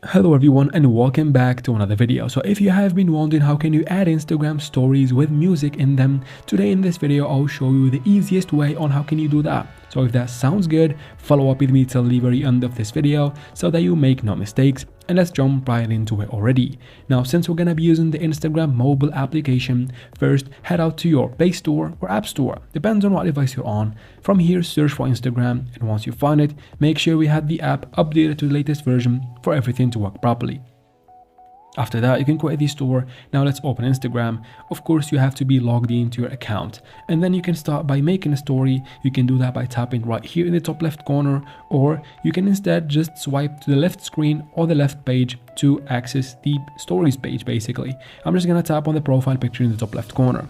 Hello everyone and welcome back to another video. So if you have been wondering how can you add Instagram stories with music in them, today in this video I'll show you the easiest way on how can you do that. So if that sounds good, follow up with me till the very end of this video so that you make no mistakes, and let's jump right into it already. Now since we're gonna be using the Instagram mobile application, first head out to your Play Store or App Store, depends on what device you're on. From here search for Instagram, and once you find it, make sure we have the app updated to the latest version for everything to work properly. After that, you can create the store. Now let's open Instagram. Of course, you have to be logged into your account, and then you can start by making a story. You can do that by tapping right here in the top left corner, or you can instead just swipe to the left screen or the left page to access the stories page. Basically, I'm just gonna tap on the profile picture in the top left corner.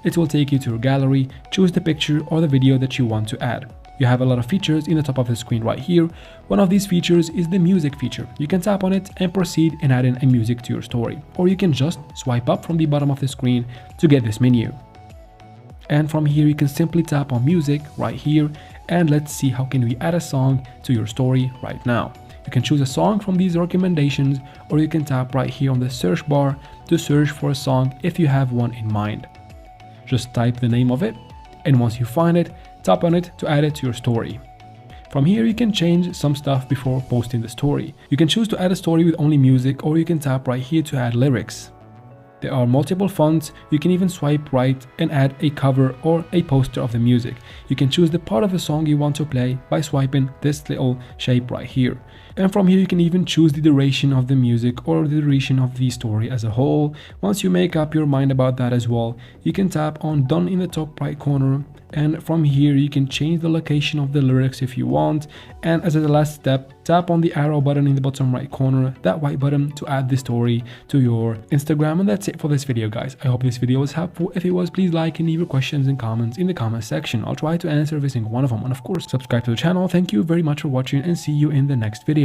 It will take you to your gallery. Choose the picture or the video that you want to add. You have a lot of features in the top of the screen right here. One of these features is the music feature. You can tap on it and proceed in adding a music to your story, or you can just swipe up from the bottom of the screen to get this menu. And from here you can simply tap on music right here, and let's see how can we add a song to your story right now. You can choose a song from these recommendations, or you can tap right here on the search bar to search for a song if you have one in mind. Just type the name of it, and once you find it, tap on it to add it to your story. From here you can change some stuff before posting the story. You can choose to add a story with only music, or you can tap right here to add lyrics. There are multiple fonts. You can even swipe right and add a cover or a poster of the music. You can choose the part of the song you want to play by swiping this little shape right here. And from here you can even choose the duration of the music or the duration of the story as a whole. Once you make up your mind about that as well, you can tap on done in the top right corner, and from here you can change the location of the lyrics if you want. And as a last step, tap on the arrow button in the bottom right corner, that white button, to add the story to your Instagram. And that's it for this video, guys. I hope this video was helpful. If it was, please like and leave your questions and comments in the comment section. I'll try to answer every single one of them, and of course subscribe to the channel. Thank you very much for watching, and see you in the next video.